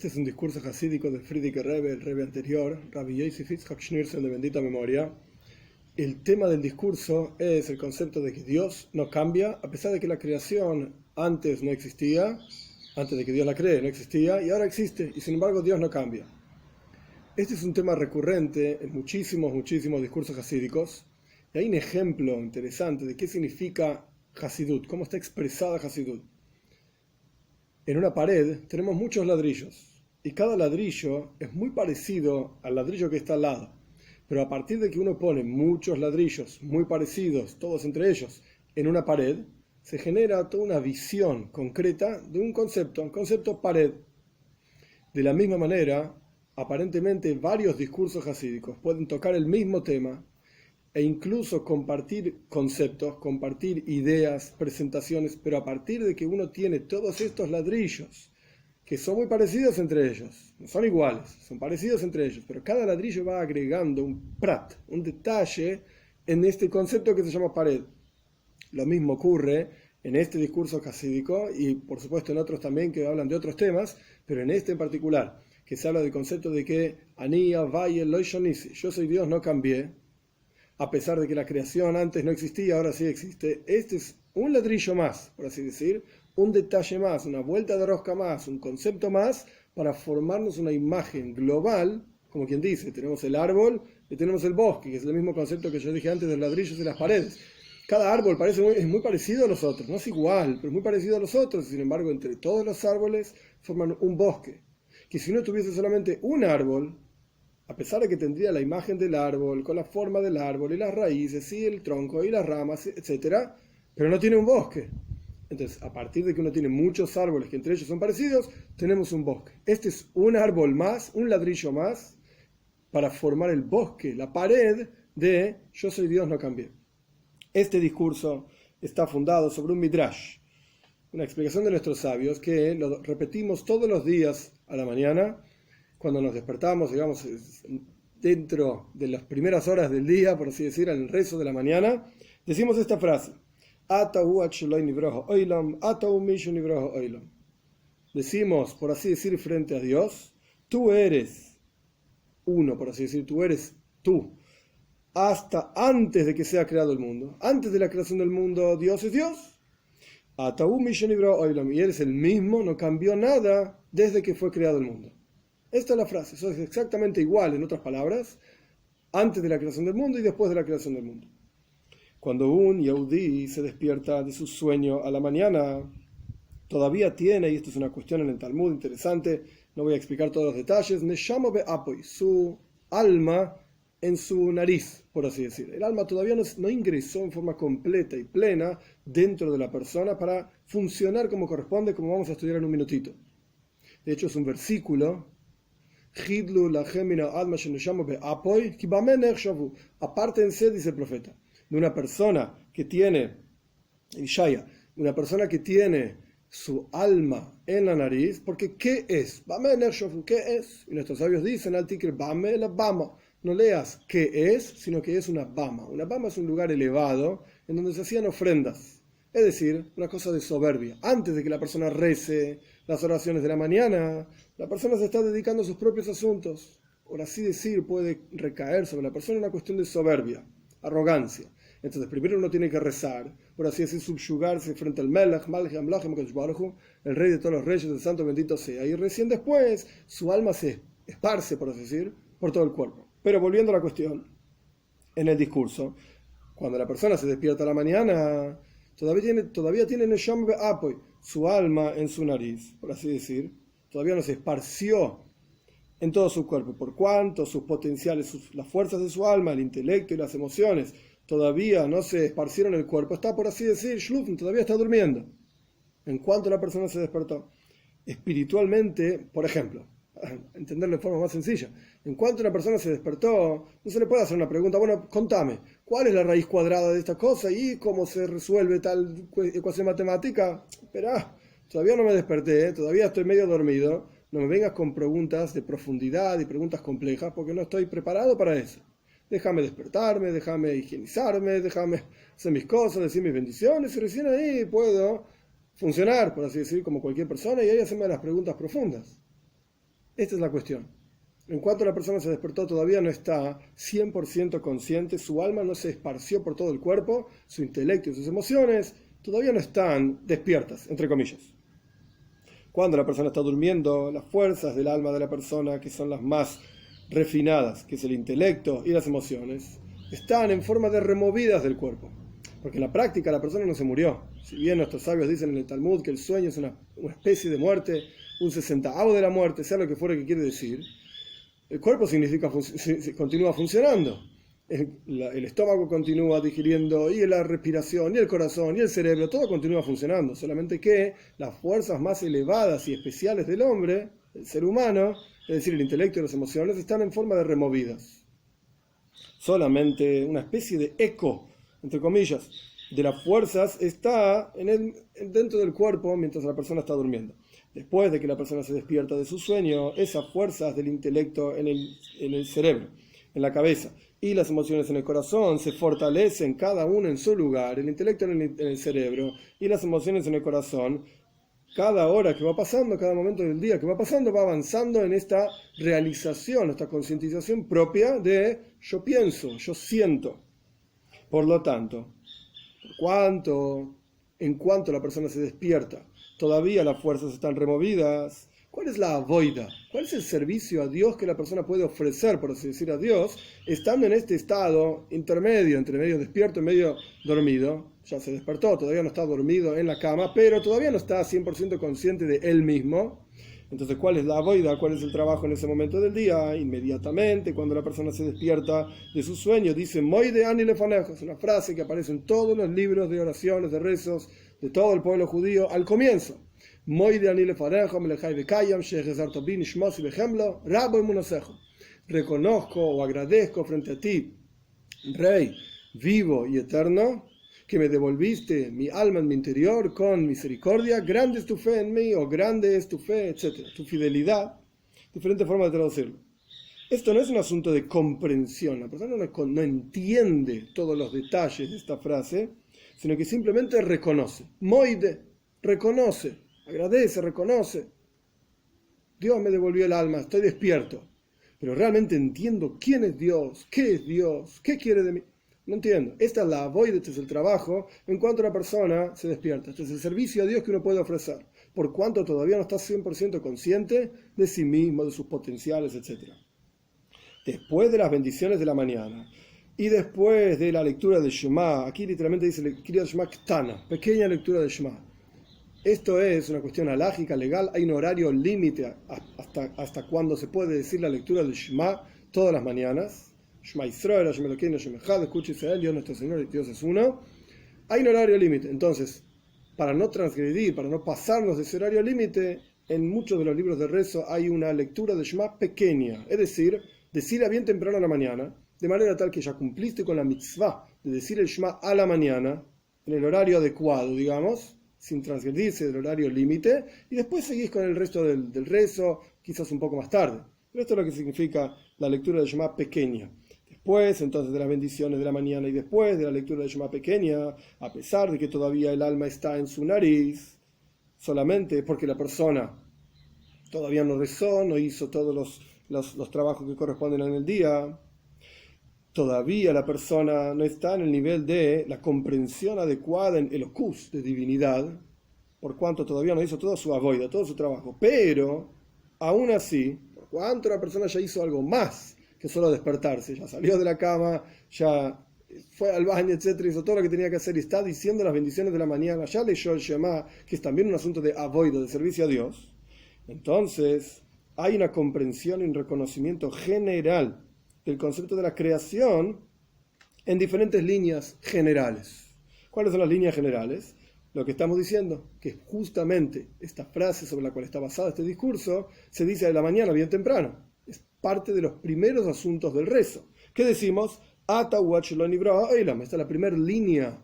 Este es un discurso hasídico del Frierdiker Rebbe, el Rebbe anterior, Rabbi Yosef Yitzhak Schneerson de bendita memoria. El tema del discurso es el concepto de que Dios no cambia, a pesar de que la creación antes no existía, antes de que Dios la cree no existía, y ahora existe, y sin embargo Dios no cambia. Este es un tema recurrente en muchísimos discursos hasídicos, y hay un ejemplo interesante de qué significa Hasidut, cómo está expresada Hasidut. En una pared tenemos muchos ladrillos, y cada ladrillo es muy parecido al ladrillo que está al lado. Pero a partir de que uno pone muchos ladrillos muy parecidos, todos entre ellos, en una pared, se genera toda una visión concreta de un concepto pared. De la misma manera, aparentemente varios discursos hasídicos pueden tocar el mismo tema e incluso compartir conceptos, compartir ideas, presentaciones, pero a partir de que uno tiene todos estos ladrillos, que son muy parecidos entre ellos, no son iguales, son parecidos entre ellos, pero cada ladrillo va agregando un prat, un detalle en este concepto que se llama pared. Lo mismo ocurre en este discurso hasídico y por supuesto en otros también que hablan de otros temas, pero en este en particular, que se habla del concepto de que Ania Vaye Loishonisi, yo soy Dios, no cambié, a pesar de que la creación antes no existía, ahora sí existe. Este es un ladrillo más, por así decir, un detalle más, una vuelta de rosca más, un concepto más, para formarnos una imagen global, como quien dice, tenemos el árbol y tenemos el bosque, que es el mismo concepto que yo dije antes de los ladrillos y las paredes. Cada árbol es muy parecido a los otros, no es igual, pero es muy parecido a los otros, sin embargo, entre todos los árboles forman un bosque, que si uno tuviese solamente un árbol, a pesar de que tendría la imagen del árbol, con la forma del árbol y las raíces y el tronco y las ramas, etc., pero no tiene un bosque. Entonces, a partir de que uno tiene muchos árboles que entre ellos son parecidos, tenemos un bosque. Este es un árbol más, un ladrillo más, para formar el bosque, la pared de yo soy Dios, no cambié. Este discurso está fundado sobre un midrash, una explicación de nuestros sabios que lo repetimos todos los días a la mañana, cuando nos despertamos, digamos, dentro de las primeras horas del día, por así decir, en el rezo de la mañana, decimos esta frase: decimos, por así decir, frente a Dios, tú eres uno, por así decir, tú eres tú, hasta antes de que sea creado el mundo. Antes de la creación del mundo, Dios es Dios. Y eres el mismo, no cambió nada desde que fue creado el mundo. Esta es la frase, eso es exactamente igual, en otras palabras, antes de la creación del mundo y después de la creación del mundo. Cuando un Yehudí se despierta de su sueño a la mañana, todavía tiene, y esto es una cuestión en el Talmud interesante, no voy a explicar todos los detalles, Neshama be'apoy, su alma en su nariz, por así decir. El alma todavía no ingresó en forma completa y plena dentro de la persona para funcionar como corresponde, como vamos a estudiar en un minutito. De hecho, es un versículo. Apártense, dice el profeta, de una persona que tiene su alma en la nariz, porque ¿qué es? ¿Qué es? Y nuestros sabios dicen al tikr bame la bama. No leas qué es, sino que es una bama. Una bama es un lugar elevado en donde se hacían ofrendas, es decir, una cosa de soberbia. Antes de que la persona rece las oraciones de la mañana, la persona se está dedicando a sus propios asuntos. Por así decir, puede recaer sobre la persona una cuestión de soberbia, arrogancia. Entonces, primero uno tiene que rezar, por así decir, subyugarse frente al Melech, el rey de todos los reyes, el santo bendito sea. Y recién después, su alma se esparce, por así decir, por todo el cuerpo. Pero volviendo a la cuestión, en el discurso, cuando la persona se despierta a la mañana, todavía tiene Neshama be'apoy, su alma en su nariz, por así decir, todavía no se esparció en todo su cuerpo, por cuanto sus potenciales, las fuerzas de su alma, el intelecto y las emociones todavía no se esparcieron en el cuerpo, está, por así decir, shlufen, todavía está durmiendo. En cuanto la persona se despertó espiritualmente, por ejemplo, entenderlo de forma más sencilla, en cuanto una persona se despertó, no se le puede hacer una pregunta: bueno, contame, ¿cuál es la raíz cuadrada de esta cosa y cómo se resuelve tal ecuación matemática? Esperá, todavía no me desperté, todavía estoy medio dormido, no me vengas con preguntas de profundidad y preguntas complejas porque no estoy preparado para eso. Déjame despertarme, déjame higienizarme, déjame hacer mis cosas, decir mis bendiciones y recién ahí puedo funcionar, por así decir, como cualquier persona y ahí hacerme las preguntas profundas. Esta es la cuestión. En cuanto la persona se despertó, todavía no está 100% consciente, su alma no se esparció por todo el cuerpo, su intelecto y sus emociones todavía no están despiertas, entre comillas. Cuando la persona está durmiendo, las fuerzas del alma de la persona, que son las más refinadas, que es el intelecto y las emociones, están en forma de removidas del cuerpo. Porque en la práctica la persona no se murió. Si bien nuestros sabios dicen en el Talmud que el sueño es una especie de muerte, un 60avo de la muerte, sea lo que fuera que quiere decir, el cuerpo continúa funcionando. El estómago continúa digiriendo, y la respiración, y el corazón, y el cerebro, todo continúa funcionando. Solamente que las fuerzas más elevadas y especiales del hombre, el ser humano, es decir, el intelecto y las emociones, están en forma de removidas. Solamente una especie de eco, entre comillas, de las fuerzas está dentro del cuerpo mientras la persona está durmiendo. Después de que la persona se despierta de su sueño, esas fuerzas del intelecto en el cerebro, en la cabeza, y las emociones en el corazón se fortalecen cada uno en su lugar, el intelecto en el cerebro y las emociones en el corazón. Cada hora que va pasando, cada momento del día que va pasando, va avanzando en esta realización, esta concientización propia de yo pienso, yo siento. Por lo tanto, en cuanto la persona se despierta, todavía las fuerzas están removidas. ¿Cuál es la avoida? ¿Cuál es el servicio a Dios que la persona puede ofrecer, por así decir, a Dios, estando en este estado intermedio, entre medio despierto y medio dormido? Ya se despertó, todavía no está dormido en la cama, pero todavía no está 100% consciente de él mismo. Entonces, ¿cuál es la avoida? ¿Cuál es el trabajo en ese momento del día? Inmediatamente, cuando la persona se despierta de su sueño, dice Moide ani lefanejo. Es una frase que aparece en todos los libros de oraciones, de rezos, de todo el pueblo judío al comienzo. Reconozco o agradezco frente a ti, Rey vivo y eterno, que me devolviste mi alma en mi interior con misericordia. Grande es tu fe en mí, o grande es tu fe, etc. Tu fidelidad, diferentes formas de traducirlo. Esto no es un asunto de comprensión, la persona no entiende todos los detalles de esta frase, sino que simplemente reconoce. Moide, reconoce, agradece, reconoce. Dios me devolvió el alma, estoy despierto. Pero realmente entiendo quién es Dios, qué quiere de mí. No entiendo. Esta es la avoid, este es el trabajo en cuanto la persona se despierta. Este es el servicio a Dios que uno puede ofrecer, por cuanto todavía no está 100% consciente de sí mismo, de sus potenciales, etc. Después de las bendiciones de la mañana y después de la lectura del Shema, aquí literalmente dice lectura del Shema Ktana, pequeña lectura del Shema. Esto es una cuestión alágica, legal. Hay un horario límite hasta cuando se puede decir la lectura del Shema todas las mañanas. Shema Israel, Hashem Elokeinu, Hashem Echad, escuche Israel, Dios nuestro Señor, Dios es uno. Hay un horario límite. Entonces, para no transgredir, para no pasarnos de ese horario límite, en muchos de los libros de rezo hay una lectura de Shema pequeña. Es decir, decirla bien temprano a la mañana, de manera tal que ya cumpliste con la mitzvah de decir el Shema a la mañana, en el horario adecuado, digamos, sin transgredirse del horario límite, y después seguís con el resto del rezo, quizás un poco más tarde. Pero esto es lo que significa la lectura del Shema pequeña. Después, entonces, de las bendiciones de la mañana y después de la lectura del Shema pequeña, a pesar de que todavía el alma está en su nariz, solamente porque la persona todavía no rezó, no hizo todos los trabajos que corresponden en el día, todavía la persona no está en el nivel de la comprensión adecuada en el ocus de divinidad, por cuanto todavía no hizo toda su avoida, todo su trabajo. Pero, aún así, por cuanto la persona ya hizo algo más que solo despertarse, ya salió de la cama, ya fue al baño, etcétera, hizo todo lo que tenía que hacer y está diciendo las bendiciones de la mañana, ya leyó el Shema, que es también un asunto de avoida, de servicio a Dios. Entonces, hay una comprensión y un reconocimiento general del concepto de la creación en diferentes líneas generales. ¿Cuáles son las líneas generales? Lo que estamos diciendo, que justamente esta frase sobre la cual está basado este discurso, se dice de la mañana bien temprano. Es parte de los primeros asuntos del rezo. ¿Qué decimos? Ata Uach Lo Nivra Ha'olam. Esta es la primera línea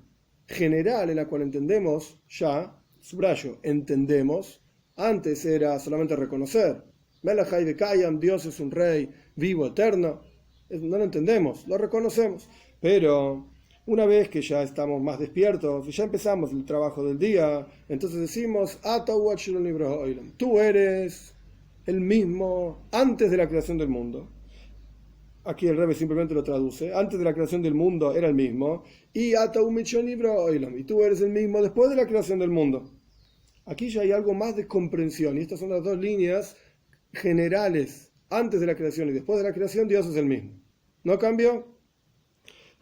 general en la cual entendemos ya, subrayo, entendemos. Antes era solamente reconocer. Melech Hay Vekayam, Dios es un rey vivo, eterno. No lo entendemos, lo reconocemos. Pero una vez que ya estamos más despiertos y ya empezamos el trabajo del día, entonces decimos, tú eres el mismo antes de la creación del mundo. Aquí el Rebbe simplemente lo traduce. Antes de la creación del mundo era el mismo. Y y tú eres el mismo después de la creación del mundo. Aquí ya hay algo más de comprensión. Y estas son las dos líneas generales. Antes de la creación y después de la creación, Dios es el mismo. ¿No cambió?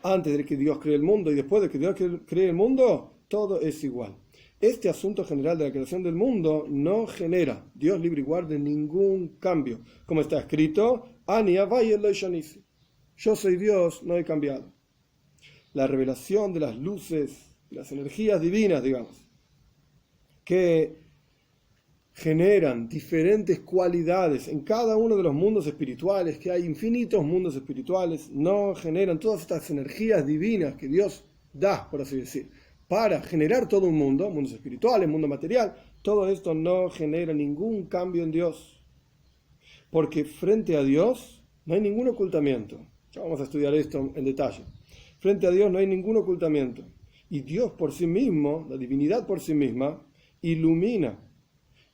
Antes de que Dios cree el mundo y después de que Dios cree el mundo, todo es igual. Este asunto general de la creación del mundo no genera, Dios libre y guarde, ningún cambio. Como está escrito, yo soy Dios, no he cambiado. La revelación de las luces, las energías divinas, digamos, que generan diferentes cualidades en cada uno de los mundos espirituales, que hay infinitos mundos espirituales, no generan todas estas energías divinas que Dios da, por así decir, para generar todo un mundo, mundos espirituales, mundo material. Todo esto no genera ningún cambio en Dios, porque frente a Dios no hay ningún ocultamiento. Ya vamos a estudiar esto en detalle. Frente a Dios no hay ningún ocultamiento, y Dios por sí mismo, la divinidad por sí misma, ilumina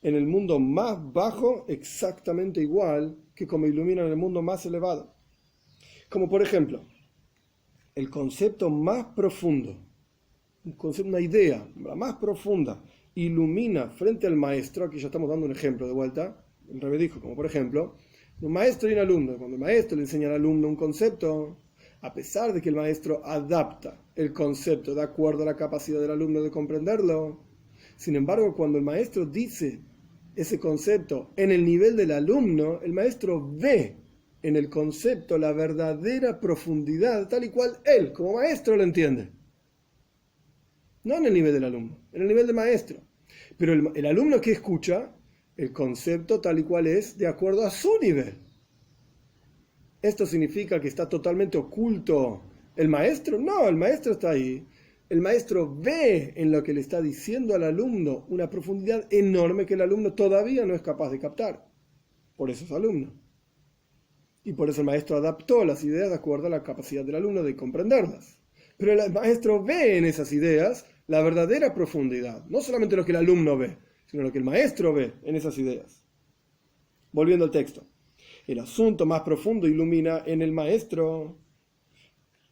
en el mundo más bajo exactamente igual que como ilumina en el mundo más elevado. Como por ejemplo, el concepto más profundo, una idea la más profunda, ilumina frente al maestro. Aquí ya estamos dando un ejemplo de vuelta. El Rebbe dijo, como por ejemplo, un maestro y un alumno. Cuando el maestro le enseña al alumno un concepto, a pesar de que el maestro adapta el concepto de acuerdo a la capacidad del alumno de comprenderlo, sin embargo, cuando el maestro dice ese concepto en el nivel del alumno, el maestro ve en el concepto la verdadera profundidad tal y cual él, como maestro, lo entiende. No en el nivel del alumno, en el nivel del maestro. Pero el alumno que escucha el concepto tal y cual es, de acuerdo a su nivel. ¿Esto significa que está totalmente oculto el maestro? No, el maestro está ahí. El maestro ve en lo que le está diciendo al alumno una profundidad enorme que el alumno todavía no es capaz de captar. Por eso es alumno. Y por eso el maestro adaptó las ideas de acuerdo a la capacidad del alumno de comprenderlas. Pero el maestro ve en esas ideas la verdadera profundidad. No solamente lo que el alumno ve, sino lo que el maestro ve en esas ideas. Volviendo al texto. El asunto más profundo ilumina en el maestro,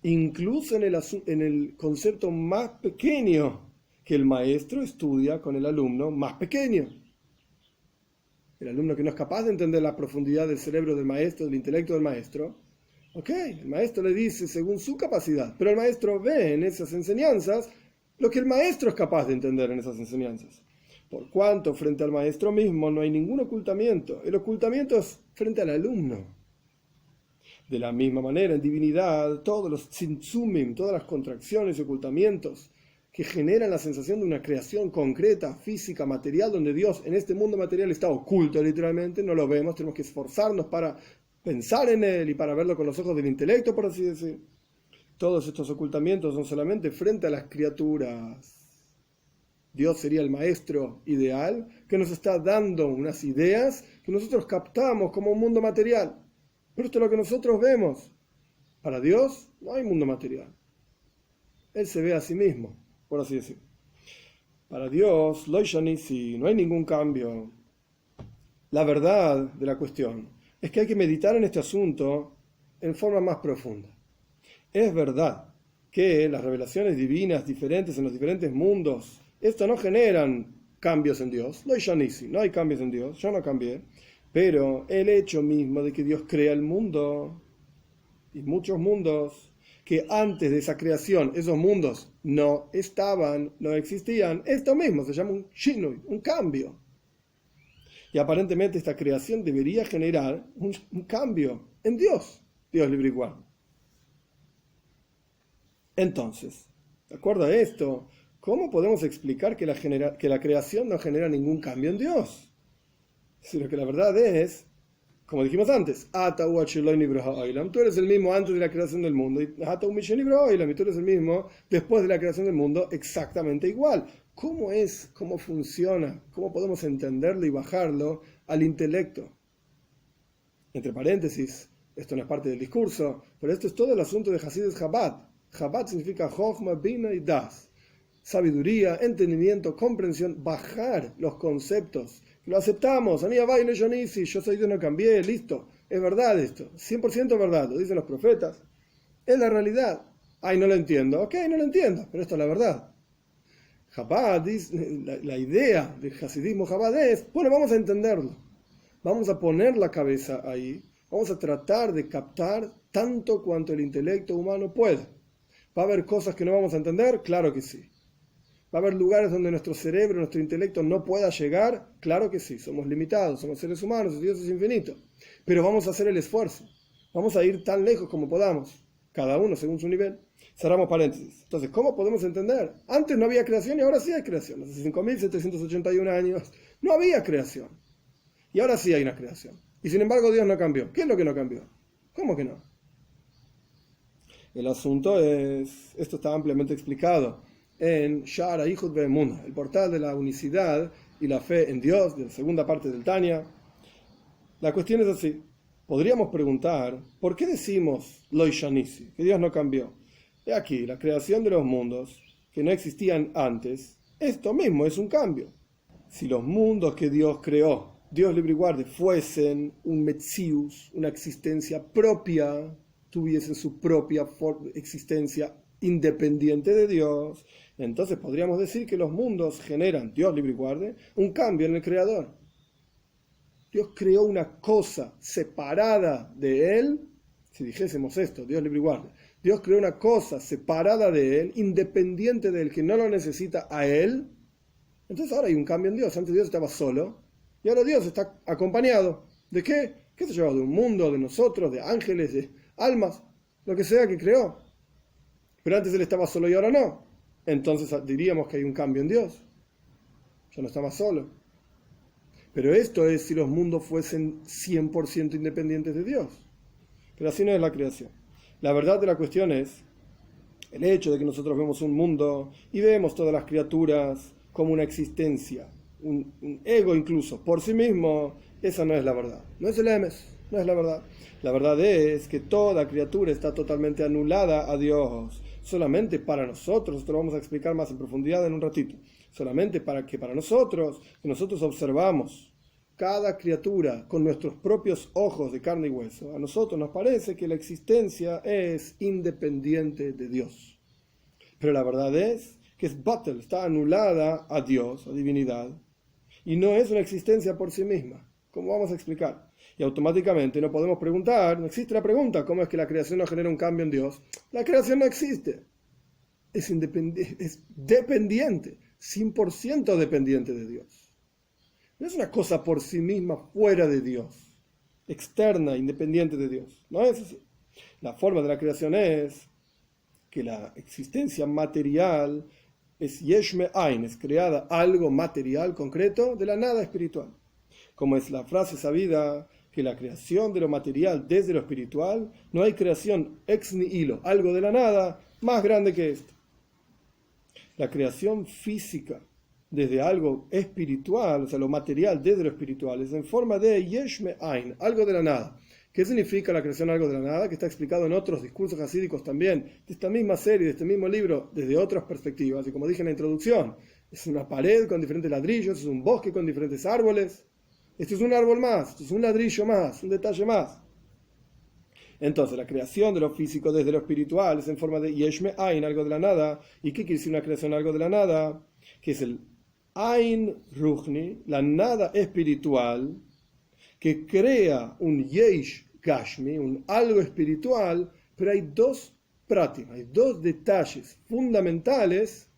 incluso en el concepto más pequeño que el maestro estudia con el alumno más pequeño. El alumno que no es capaz de entender la profundidad del cerebro del maestro, del intelecto del maestro, el maestro le dice según su capacidad, pero el maestro ve en esas enseñanzas lo que el maestro es capaz de entender en esas enseñanzas. Por cuanto frente al maestro mismo no hay ningún ocultamiento, el ocultamiento es frente al alumno. De la misma manera, en divinidad, todos los tzimtzumim, todas las contracciones y ocultamientos que generan la sensación de una creación concreta, física, material, donde Dios en este mundo material está oculto literalmente, no lo vemos, tenemos que esforzarnos para pensar en él y para verlo con los ojos del intelecto, por así decir. Todos estos ocultamientos son solamente frente a las criaturas. Dios sería el maestro ideal que nos está dando unas ideas que nosotros captamos como un mundo material. Pero esto es lo que nosotros vemos. Para Dios no hay mundo material. Él se ve a sí mismo, por así decir. Para Dios, no hay ningún cambio. La verdad de la cuestión es que hay que meditar en este asunto en forma más profunda. Es verdad que las revelaciones divinas diferentes en los diferentes mundos, esto no generan cambios en Dios. No hay cambios en Dios, yo no cambié. Pero el hecho mismo de que Dios crea el mundo y muchos mundos, que antes de esa creación esos mundos no estaban, no existían, esto mismo se llama un shinui, un cambio. Y aparentemente esta creación debería generar un cambio en Dios, Dios libre y guarde. Entonces, de acuerdo a esto, ¿cómo podemos explicar que la creación no genera ningún cambio en Dios? Sino que la verdad es, como dijimos antes, tú eres el mismo antes de la creación del mundo, y tú eres el mismo después de la creación del mundo, exactamente igual. ¿Cómo es? ¿Cómo funciona? ¿Cómo podemos entenderlo y bajarlo al intelecto? Entre paréntesis, esto no es parte del discurso, pero esto es todo el asunto de Hasidus Chabad. Chabad significa Chochma, Bina y Das. Sabiduría, entendimiento, comprensión, bajar los conceptos Lo aceptamos, Ani Havai Lo Yonisi, yo soy Dios, no cambié, listo. Es verdad esto, 100% verdad, lo dicen los profetas. Es la realidad. Ay, no lo entiendo. Ok, no lo entiendo, pero esto es la verdad. Chabad, la idea del hasidismo Chabad es, bueno, vamos a entenderlo. Vamos a poner la cabeza ahí. Vamos a tratar de captar tanto cuanto el intelecto humano pueda. ¿Va a haber cosas que no vamos a entender? Claro que sí. ¿Va a haber lugares donde nuestro cerebro, nuestro intelecto no pueda llegar? Claro que sí. Somos limitados, somos seres humanos, Dios es infinito. Pero vamos a hacer el esfuerzo. Vamos a ir tan lejos como podamos. Cada uno según su nivel. Cerramos paréntesis. Entonces, ¿cómo podemos entender? Antes no había creación y ahora sí hay creación. Hace 5.781 años no había creación. Y ahora sí hay una creación. Y sin embargo Dios no cambió. ¿Qué es lo que no cambió? ¿Cómo que no? El asunto es, esto está ampliamente explicado en Sha'ar HaYichud Ve'emunah, el portal de la unicidad y la fe en Dios, de la segunda parte del Tanya. La cuestión es así. Podríamos preguntar, ¿por qué decimos Lo Yonisi, que Dios no cambió? He aquí, la creación de los mundos, que no existían antes, esto mismo es un cambio. Si los mundos que Dios creó, Dios libre y guarde, fuesen un Metzius, una existencia propia, tuviesen su propia existencia independiente de Dios, entonces podríamos decir que los mundos generan, Dios libre y guarde, un cambio en el Creador. Dios creó una cosa separada de Él, si dijésemos esto, Dios libre y guarde, Dios creó una cosa separada de Él, independiente de Él, que no lo necesita a Él, entonces ahora hay un cambio en Dios. Antes Dios estaba solo, y ahora Dios está acompañado. ¿De qué? ¿Qué se lleva? De un mundo, de nosotros, de ángeles, de almas, lo que sea que creó. Pero antes Él estaba solo y ahora no. Entonces diríamos que hay un cambio en Dios. Ya no está más solo. Pero esto es si los mundos fuesen 100% independientes de Dios. Pero así no es la creación. La verdad de la cuestión es el hecho de que nosotros vemos un mundo y vemos todas las criaturas como una existencia, un ego incluso, por sí mismo, esa no es la verdad. No es el emes, no es la verdad. La verdad es que toda criatura está totalmente anulada a Dios. Solamente para nosotros, esto lo vamos a explicar más en profundidad en un ratito, solamente para nosotros, que nosotros observamos cada criatura con nuestros propios ojos de carne y hueso, a nosotros nos parece que la existencia es independiente de Dios. Pero la verdad es que es batel, está anulada a Dios, a divinidad, y no es una existencia por sí misma, como vamos a explicar. Y automáticamente no podemos preguntar, no existe la pregunta, ¿cómo es que la creación no genera un cambio en Dios? La creación no existe, es dependiente, 100% dependiente de Dios. No es una cosa por sí misma fuera de Dios, externa, independiente de Dios. No es así. La forma de la creación es que la existencia material es yesh me'ain, es creada algo material, concreto, de la nada espiritual. Como es la frase sabida, que la creación de lo material desde lo espiritual, no hay creación ex nihilo, algo de la nada, más grande que esto. La creación física desde algo espiritual, o sea, lo material desde lo espiritual, es en forma de yesh me'ain, algo de la nada. ¿Qué significa la creación algo de la nada? Que está explicado en otros discursos hasídicos también, de esta misma serie, de este mismo libro, desde otras perspectivas. Y como dije en la introducción, es una pared con diferentes ladrillos, es un bosque con diferentes árboles. Esto es un árbol más, esto es un ladrillo más, un detalle más. Entonces, la creación de lo físico desde lo espiritual es en forma de yesh me'ain, algo de la nada. ¿Y qué quiere decir una creación algo de la nada? Que es el Ain Ruchni, la nada espiritual, que crea un yesh gashmi, un algo espiritual, pero hay dos prácticas, hay dos detalles fundamentales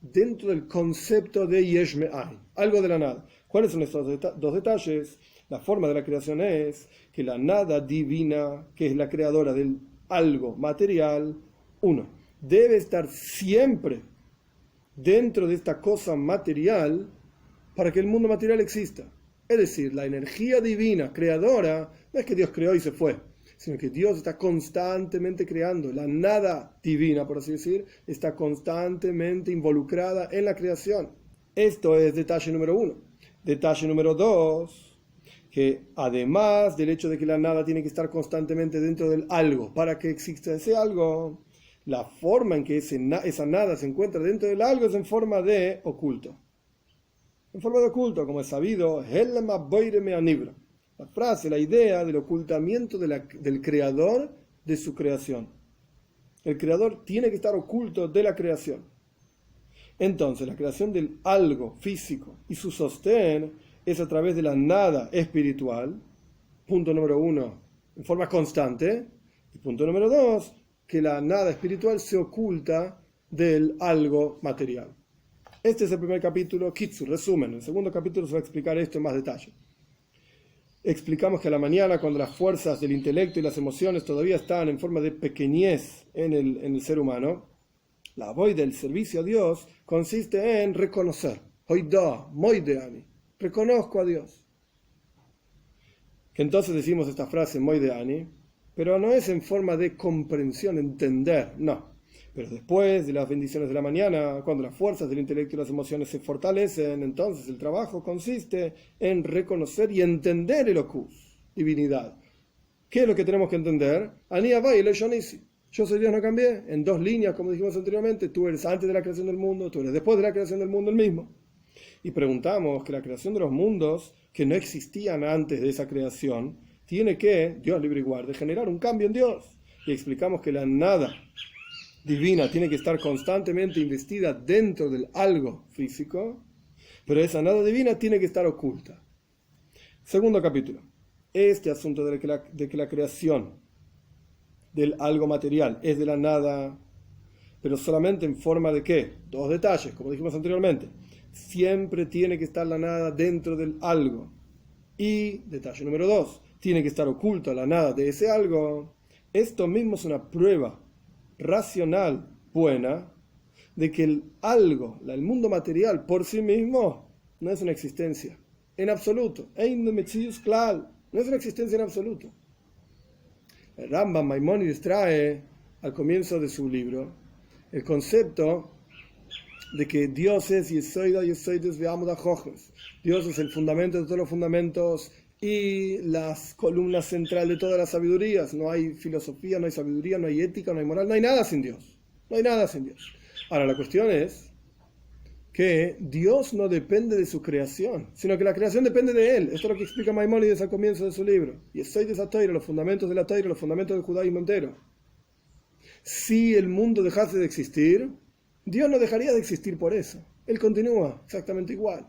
dentro del concepto de yesh me'ain, algo de la nada. ¿Cuáles son estos dos detalles? La forma de la creación es que la nada divina, que es la creadora del algo material, uno, debe estar siempre dentro de esta cosa material para que el mundo material exista. Es decir, la energía divina creadora no es que Dios creó y se fue, sino que Dios está constantemente creando. La nada divina, por así decir, está constantemente involucrada en la creación. Esto es detalle número uno. Detalle número dos, que además del hecho de que la nada tiene que estar constantemente dentro del algo para que exista ese algo, la forma en que esa nada se encuentra dentro del algo es en forma de oculto. en forma de oculto, como es sabido, la frase, la idea del ocultamiento del creador de su creación. El creador tiene que estar oculto de la creación. Entonces, la creación del algo físico y su sostén es a través de la nada espiritual, punto número 1, en forma constante, y punto número 2, que la nada espiritual se oculta del algo material. Este es el primer capítulo, Kitsu, resumen. En el segundo capítulo se va a explicar esto en más detalle. Explicamos que a la mañana, cuando las fuerzas del intelecto y las emociones todavía están en forma de pequeñez en el ser humano, la voy del servicio a Dios consiste en reconocer. Hoida, moideani. Reconozco a Dios. Que entonces decimos esta frase, moideani, pero no es en forma de comprensión, entender, no. Pero después de las bendiciones de la mañana, cuando las fuerzas del intelecto y las emociones se fortalecen, entonces el trabajo consiste en reconocer y entender el Ocus, divinidad. ¿Qué es lo que tenemos que entender? Yo soy Dios, no cambié. En 2 líneas, como dijimos anteriormente, tú eres antes de la creación del mundo, tú eres después de la creación del mundo el mismo. Y preguntamos que la creación de los mundos, que no existían antes de esa creación, tiene que, Dios libre y guarde, generar un cambio en Dios. Y explicamos que la nada divina tiene que estar constantemente investida dentro del algo físico, pero esa nada divina tiene que estar oculta. Segundo capítulo. Este asunto de que la creación del algo material es de la nada, pero solamente en forma de ¿qué? 2 detalles, como dijimos anteriormente. Siempre tiene que estar la nada dentro del algo. Y, detalle número 2, tiene que estar oculta la nada de ese algo. Esto mismo es una prueba racional buena de que el algo, el mundo material por sí mismo, no es una existencia en absoluto. No es una existencia en absoluto. El Rambam Maimónides trae al comienzo de su libro el concepto de que Dios es Yesoides ve'amud ha'chochmos. Dios es el fundamento de todos los fundamentos y las columnas central de todas las sabidurías. No hay filosofía, no hay sabiduría, no hay ética, no hay moral, no hay nada sin Dios. No hay nada sin Dios. Ahora, la cuestión es que Dios no depende de su creación, sino que la creación depende de Él. Esto es lo que explica Maimónides al comienzo de su libro. Y soy de esa Toira, los fundamentos de la Toira, los fundamentos del judaísmo entero. Si el mundo dejase de existir, Dios no dejaría de existir por eso. Él continúa exactamente igual.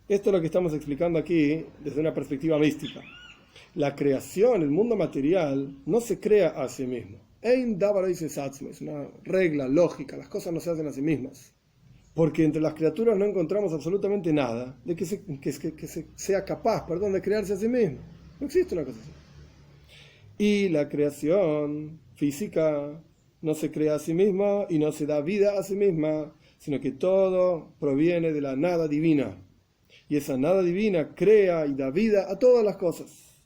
Esto es lo que estamos explicando aquí desde una perspectiva mística. La creación, el mundo material, no se crea a sí mismo. Es una regla lógica, las cosas no se hacen a sí mismas. Porque entre las criaturas no encontramos absolutamente nada de que sea capaz, de crearse a sí mismo. No existe una cosa así. Y la creación física no se crea a sí misma y no se da vida a sí misma, sino que todo proviene de la nada divina. Y esa nada divina crea y da vida a todas las cosas.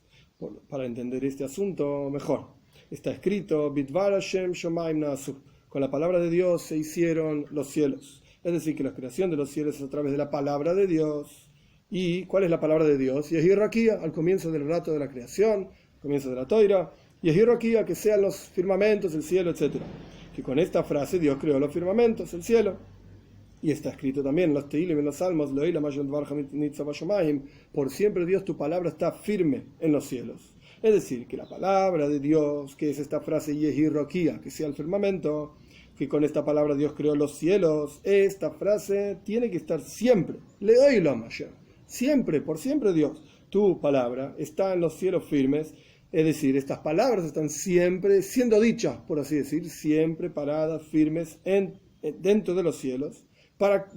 Para entender este asunto mejor, está escrito, Bidvar Hashem Shomayim Nasu, con la palabra de Dios se hicieron los cielos. Es decir, que la creación de los cielos es a través de la palabra de Dios. ¿Y cuál es la palabra de Dios? Yehi Rakia, al comienzo del relato de la creación, al comienzo de la Toira. Yehi Rakia, que sean los firmamentos, el cielo, etc. Que con esta frase Dios creó los firmamentos, el cielo. Y está escrito también en los Tehilim, en los Salmos, por siempre Dios, tu palabra está firme en los cielos. Es decir, que la palabra de Dios, que es esta frase Yehi Rakia, que sea el firmamento, que con esta palabra Dios creó los cielos, esta frase tiene que estar siempre. Siempre, por siempre Dios. Tu palabra está en los cielos firmes, es decir, estas palabras están siempre siendo dichas, por así decir, siempre paradas, firmes dentro de los cielos, para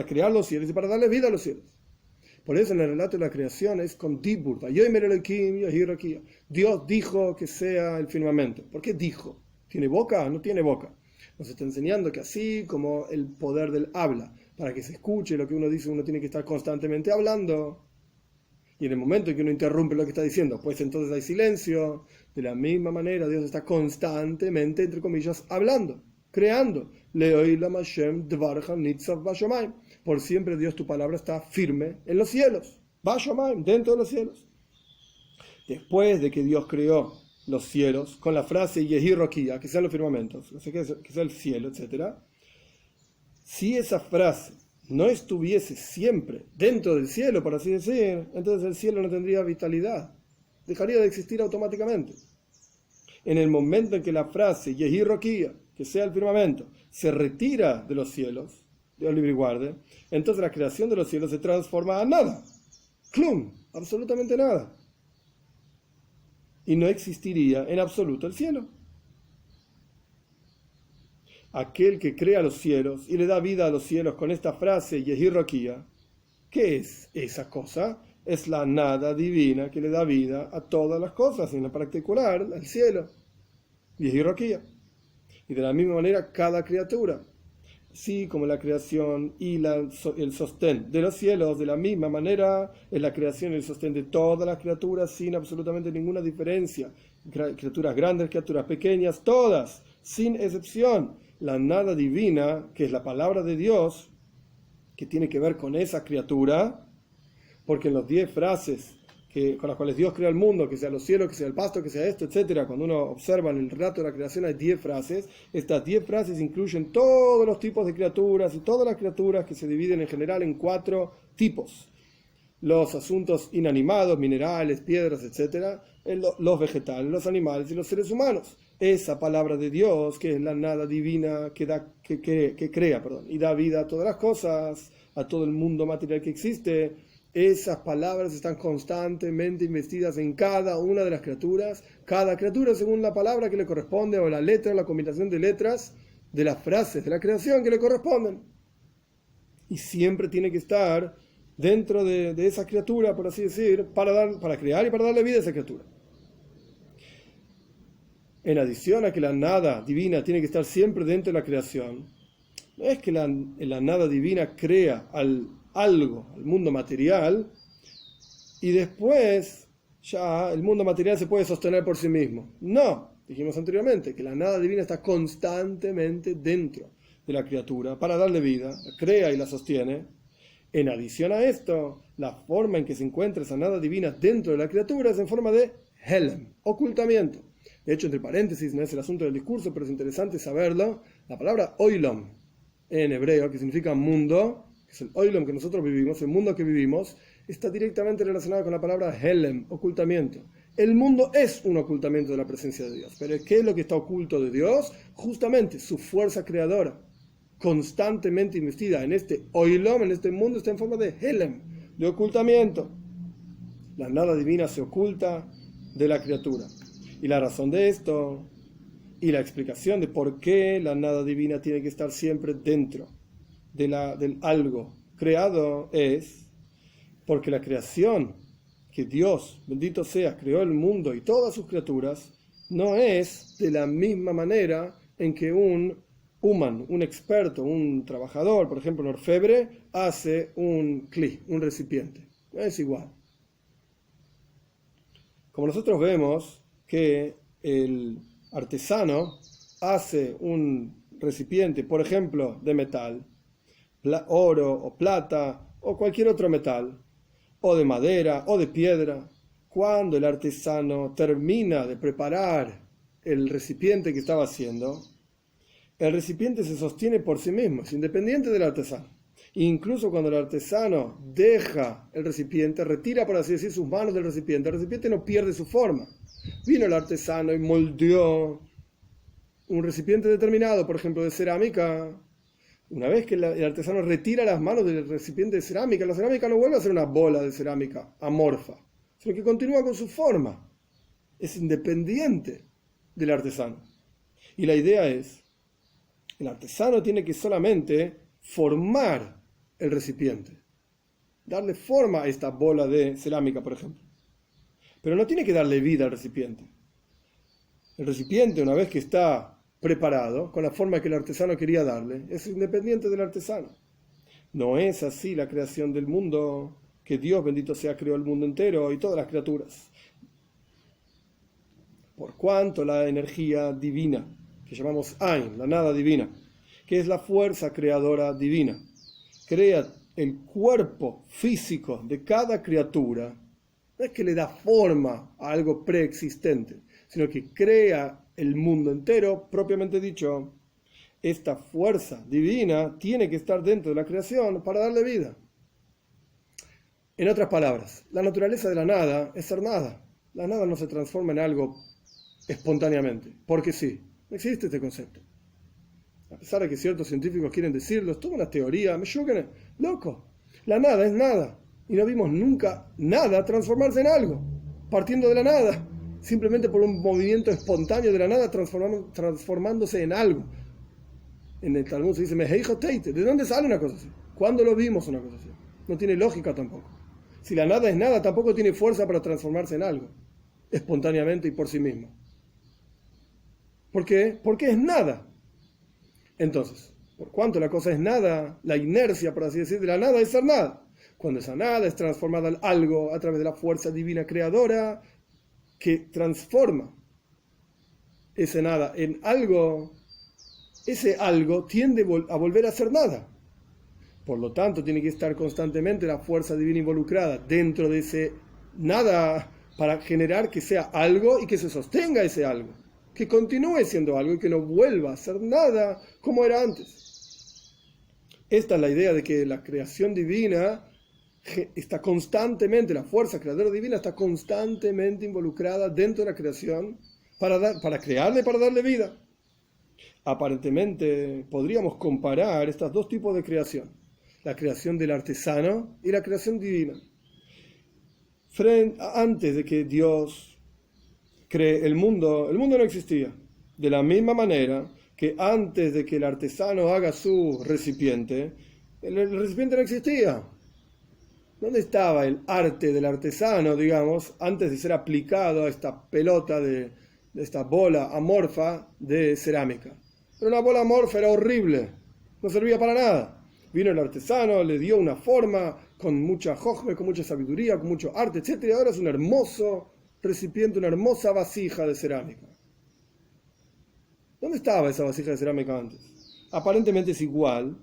crear los cielos y para darle vida a los cielos. Por eso en el relato de la creación es con Dibur. Dios dijo que sea el firmamento. ¿Por qué dijo? ¿Tiene boca? No tiene boca. Nos está enseñando que así como el poder del habla, para que se escuche lo que uno dice, uno tiene que estar constantemente hablando. Y en el momento en que uno interrumpe lo que está diciendo, pues entonces hay silencio. De la misma manera, Dios está constantemente, entre comillas, hablando, creando. Por siempre Dios, tu palabra está firme en los cielos. Dentro de los cielos. Después de que Dios creó los cielos, con la frase Yehi Rokia, que sean los firmamentos, que sea el cielo, etc. Si esa frase no estuviese siempre dentro del cielo, por así decir, entonces el cielo no tendría vitalidad, dejaría de existir automáticamente. En el momento en que la frase Yehi Roquía, que sea el firmamento, se retira de los cielos, Dios libre y guarde, entonces la creación de los cielos se transforma a nada, klum, absolutamente nada, y no existiría en absoluto el cielo. Aquel que crea los cielos y le da vida a los cielos con esta frase Yehi Roquía, ¿qué es esa cosa? Es la nada divina que le da vida a todas las cosas, en particular al cielo. Yehi Roquía. Y de la misma manera cada criatura, así como la creación y el sostén de los cielos, de la misma manera es la creación y el sostén de todas las criaturas sin absolutamente ninguna diferencia. Criaturas grandes, criaturas pequeñas, todas, sin excepción. La nada divina, que es la palabra de Dios, que tiene que ver con esa criatura, porque en los 10 frases con las cuales Dios crea el mundo, que sea los cielos, que sea el pasto, que sea esto, etcétera, cuando uno observa en el relato de la creación hay 10 frases, estas 10 frases incluyen todos los tipos de criaturas y todas las criaturas que se dividen en general en 4 tipos. Los asuntos inanimados, minerales, piedras, etcétera, los vegetales, los animales y los seres humanos. Esa palabra de Dios, que es la nada divina que crea y da vida a todas las cosas, a todo el mundo material que existe, esas palabras están constantemente investidas en cada una de las criaturas, cada criatura según la palabra que le corresponde, o la letra, o la combinación de letras de las frases de la creación que le corresponden. Y siempre tiene que estar dentro de esa criatura, por así decir, para crear y para darle vida a esa criatura. En adición a que la nada divina tiene que estar siempre dentro de la creación, no es que la nada divina crea al mundo material, y después ya el mundo material se puede sostener por sí mismo. No, dijimos anteriormente que la nada divina está constantemente dentro de la criatura para darle vida, la crea y la sostiene. En adición a esto, la forma en que se encuentra esa nada divina dentro de la criatura es en forma de helem, ocultamiento. De hecho, entre paréntesis, no es el asunto del discurso, pero es interesante saberlo, la palabra oilom en hebreo, que significa mundo, que es el oilom que nosotros vivimos, el mundo que vivimos, está directamente relacionado con la palabra helem, ocultamiento. El mundo es un ocultamiento de la presencia de Dios. Pero ¿qué es lo que está oculto de Dios? Justamente su fuerza creadora, constantemente investida en este oilom, en este mundo, está en forma de helem, de ocultamiento. La nada divina se oculta de la criatura. Y la razón de esto, y la explicación de por qué la nada divina tiene que estar siempre dentro del algo creado, es porque la creación que Dios, bendito sea, creó el mundo y todas sus criaturas, no es de la misma manera en que un experto, un trabajador, por ejemplo, un orfebre, hace un cli, un recipiente. No es igual. Como nosotros vemos que el artesano hace un recipiente, por ejemplo, de metal, oro o plata o cualquier otro metal, o de madera o de piedra, cuando el artesano termina de preparar el recipiente que estaba haciendo, el recipiente se sostiene por sí mismo, es independiente del artesano. Incluso cuando el artesano deja el recipiente, retira, por así decir, sus manos del recipiente, el recipiente no pierde su forma. Vino el artesano y moldeó un recipiente determinado, por ejemplo, de cerámica. Una vez que el artesano retira las manos del recipiente de cerámica, la cerámica no vuelve a ser una bola de cerámica amorfa, sino que continúa con su forma. Es independiente del artesano. Y la idea es, el artesano tiene que solamente formar el recipiente, darle forma a esta bola de cerámica, por ejemplo. Pero no tiene que darle vida al recipiente. El recipiente, una vez que está preparado, con la forma que el artesano quería darle, es independiente del artesano. No es así la creación del mundo, que Dios, bendito sea, creó el mundo entero y todas las criaturas. Por cuanto la energía divina, que llamamos Ain, la nada divina, que es la fuerza creadora divina, crea el cuerpo físico de cada criatura, no es que le da forma a algo preexistente, sino que crea el mundo entero, propiamente dicho. esta fuerza divina tiene que estar dentro de la creación para darle vida. En otras palabras, la naturaleza de la nada es ser nada. La nada no se transforma en algo espontáneamente, porque sí, no existe este concepto. A pesar de que ciertos científicos quieren decirlo, es toda una teoría, me chocan, loco. La nada es nada, y no vimos nunca nada transformarse en algo, partiendo de la nada, simplemente por un movimiento espontáneo de la nada transformándose en algo. En el Talmud se dice, ¿de dónde sale una cosa así? ¿Cuándo lo vimos una cosa así? No tiene lógica tampoco. Si la nada es nada, tampoco tiene fuerza para transformarse en algo, espontáneamente y por sí mismo. ¿Por qué? Porque es nada. Entonces, por cuanto la cosa es nada, la inercia, por así decir, de la nada es ser nada. Cuando esa nada es transformada en algo a través de la fuerza divina creadora que transforma ese nada en algo, ese algo tiende a volver a ser nada. Por lo tanto, tiene que estar constantemente la fuerza divina involucrada dentro de ese nada para generar que sea algo y que se sostenga ese algo, que continúe siendo algo y que no vuelva a ser nada como era antes. Esta es la idea de que la creación divina está constantemente, la fuerza creadora divina está constantemente involucrada dentro de la creación para crearle, para darle vida. Aparentemente podríamos comparar estos dos tipos de creación, la creación del artesano y la creación divina. Antes de que Dios cree el mundo no existía. De la misma manera que antes de que el artesano haga su recipiente, el recipiente no existía. ¿Dónde estaba el arte del artesano, digamos, antes de ser aplicado a esta pelota de esta bola amorfa de cerámica? Era una bola amorfa, era horrible, no servía para nada. Vino el artesano, le dio una forma con mucha jojme, con mucha sabiduría, con mucho arte, etc. Y ahora es un hermoso recipiente, una hermosa vasija de cerámica. ¿Dónde estaba esa vasija de cerámica antes? Aparentemente es igual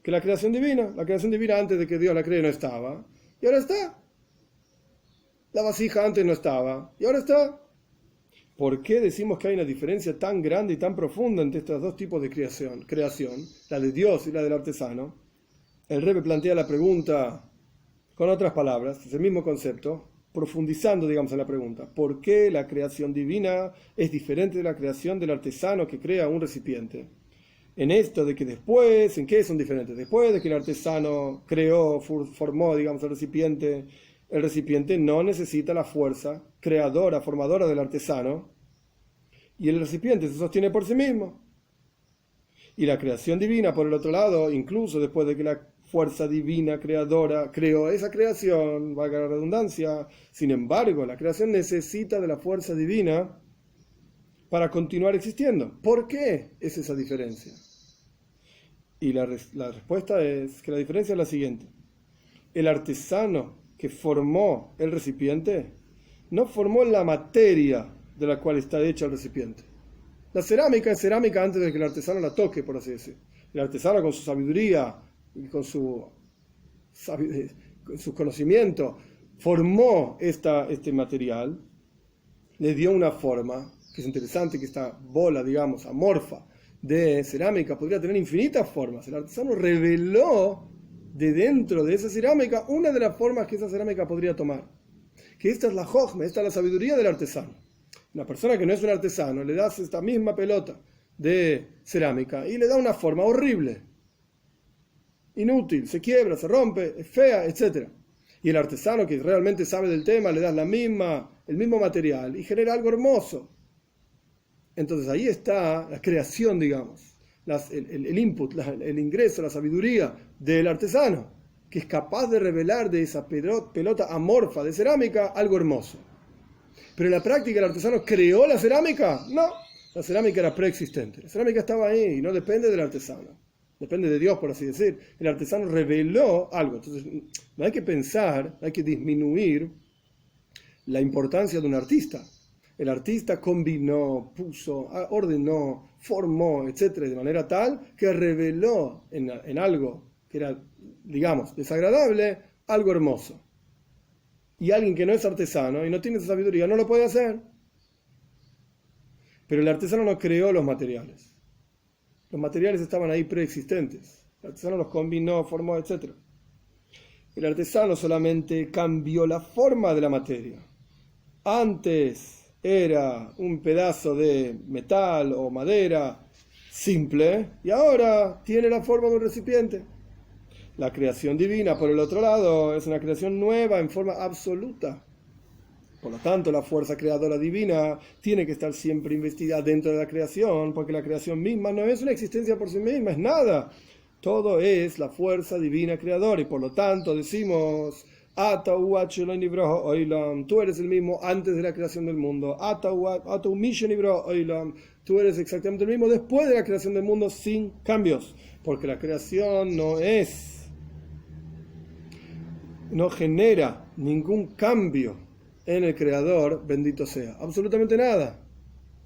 que la creación divina. La creación divina antes de que Dios la cree no estaba, y ahora está. La vasija antes no estaba, y ahora está. ¿Por qué decimos que hay una diferencia tan grande y tan profunda entre estos dos tipos de creación, la de Dios y la del artesano? El Rebbe plantea la pregunta con otras palabras, es el mismo concepto, profundizando, digamos, en la pregunta. ¿Por qué la creación divina es diferente de la creación del artesano que crea un recipiente? En esto de que después, ¿en qué son diferentes? Después de que el artesano creó, formó, digamos, el recipiente no necesita la fuerza creadora, formadora del artesano, y el recipiente se sostiene por sí mismo. Y la creación divina, por el otro lado, incluso después de que la fuerza divina creadora creó esa creación, valga la redundancia, sin embargo, la creación necesita de la fuerza divina para continuar existiendo. ¿Por qué es esa diferencia? Y la respuesta es que la diferencia es la siguiente. El artesano que formó el recipiente no formó la materia de la cual está hecho el recipiente. La cerámica es cerámica antes de que el artesano la toque, por así decir. El artesano con su sabiduría y con su conocimiento formó este material, le dio una forma, que es interesante que esta bola, digamos, amorfa de cerámica podría tener infinitas formas. El artesano reveló de dentro de esa cerámica una de las formas que esa cerámica podría tomar. Que esta es la jojma, esta es la sabiduría del artesano. Una persona que no es un artesano le das esta misma pelota de cerámica y le da una forma horrible, inútil, se quiebra, se rompe, es fea, etc. Y el artesano que realmente sabe del tema le das el mismo material y genera algo hermoso. Entonces ahí está la creación, digamos, el input, el ingreso, la sabiduría del artesano, que es capaz de revelar de esa pelota amorfa de cerámica algo hermoso. Pero en la práctica el artesano creó la cerámica. No, la cerámica era preexistente. La cerámica estaba ahí y no depende del artesano. Depende de Dios, por así decir. El artesano reveló algo. Entonces no hay que pensar, no hay que disminuir la importancia de un artista. El artista combinó, puso, ordenó, formó, etcétera, de manera tal que reveló en algo que era, digamos, desagradable, algo hermoso. Y alguien que no es artesano y no tiene esa sabiduría no lo puede hacer. Pero el artesano no creó los materiales. Los materiales estaban ahí preexistentes. El artesano los combinó, formó, etc. El artesano solamente cambió la forma de la materia. Antes era un pedazo de metal o madera simple y ahora tiene la forma de un recipiente. La creación divina, por el otro lado, es una creación nueva en forma absoluta. Por lo tanto, la fuerza creadora divina tiene que estar siempre investida dentro de la creación, porque la creación misma no es una existencia por sí misma, es nada. Todo es la fuerza divina creadora y por lo tanto decimos: tú eres el mismo antes de la creación del mundo. Tú eres exactamente el mismo después de la creación del mundo sin cambios. Porque la creación no genera ningún cambio en el creador, bendito sea. Absolutamente nada.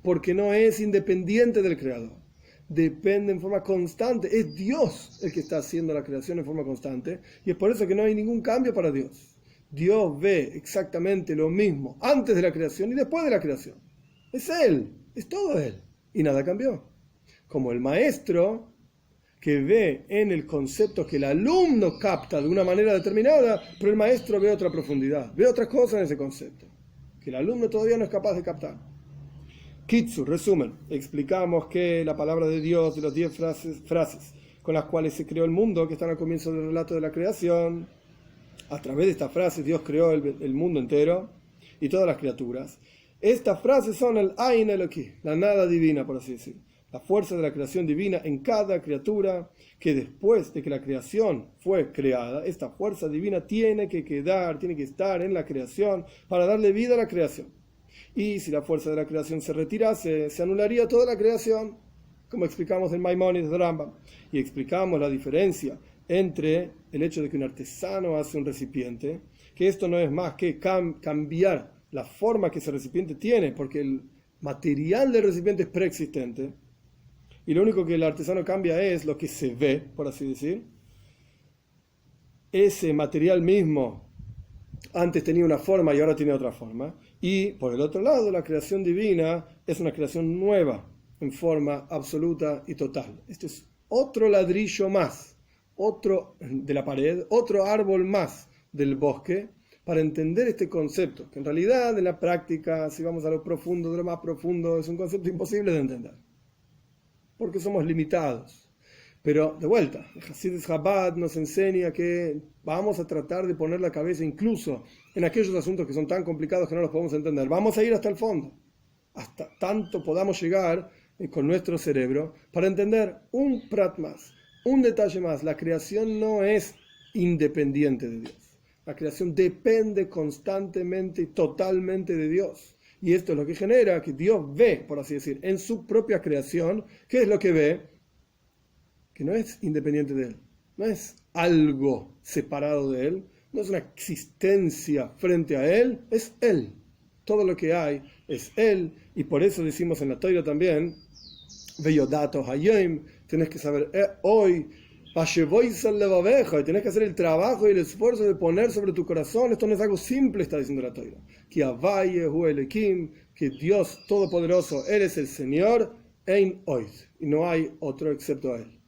Porque no es independiente del creador. Depende en forma constante. Es Dios el que está haciendo la creación en forma constante y es por eso que no hay ningún cambio para Dios. Dios ve exactamente lo mismo antes de la creación y después de la creación. Es Él, es todo Él y nada cambió. Como el maestro que ve en el concepto que el alumno capta de una manera determinada, pero el maestro ve otra profundidad, ve otra cosa en ese concepto que el alumno todavía no es capaz de captar. Kitsu, resumen, explicamos que la palabra de Dios, de las 10 frases con las cuales se creó el mundo, que están al comienzo del relato de la creación, a través de estas frases Dios creó el mundo entero y todas las criaturas. Estas frases son el Ain Eloki, la nada divina, por así decir, la fuerza de la creación divina en cada criatura, que después de que la creación fue creada, esta fuerza divina tiene que estar en la creación para darle vida a la creación. Y si la fuerza de la creación se retirase, se anularía toda la creación, como explicamos en Maimónides de Rambam. Y explicamos la diferencia entre el hecho de que un artesano hace un recipiente, que esto no es más que cambiar la forma que ese recipiente tiene, porque el material del recipiente es preexistente, y lo único que el artesano cambia es lo que se ve, por así decir. Ese material mismo antes tenía una forma y ahora tiene otra forma. Y por el otro lado, la creación divina es una creación nueva, en forma absoluta y total. Este es otro ladrillo más, otro de la pared, otro árbol más del bosque, para entender este concepto, que en realidad en la práctica, si vamos a lo profundo de lo más profundo, es un concepto imposible de entender, porque somos limitados. Pero, de vuelta, el Hasidus Chabad nos enseña que vamos a tratar de poner la cabeza incluso en aquellos asuntos que son tan complicados que no los podemos entender. Vamos a ir hasta el fondo, hasta tanto podamos llegar con nuestro cerebro para entender un prat más, un detalle más. La creación no es independiente de Dios. La creación depende constantemente y totalmente de Dios. Y esto es lo que genera que Dios ve, por así decir, en su propia creación. ¿Qué es lo que ve? Que no es independiente de Él, no es algo separado de Él, no es una existencia frente a Él, es Él. Todo lo que hay es Él, y por eso decimos en la Torá también, Veyodato Hayom, tenés que saber hoy, y tenés que hacer el trabajo y el esfuerzo de poner sobre tu corazón. Esto no es algo simple, está diciendo la Torá. Que Dios Todopoderoso, eres el Señor, Ein Oid, y no hay otro excepto a Él.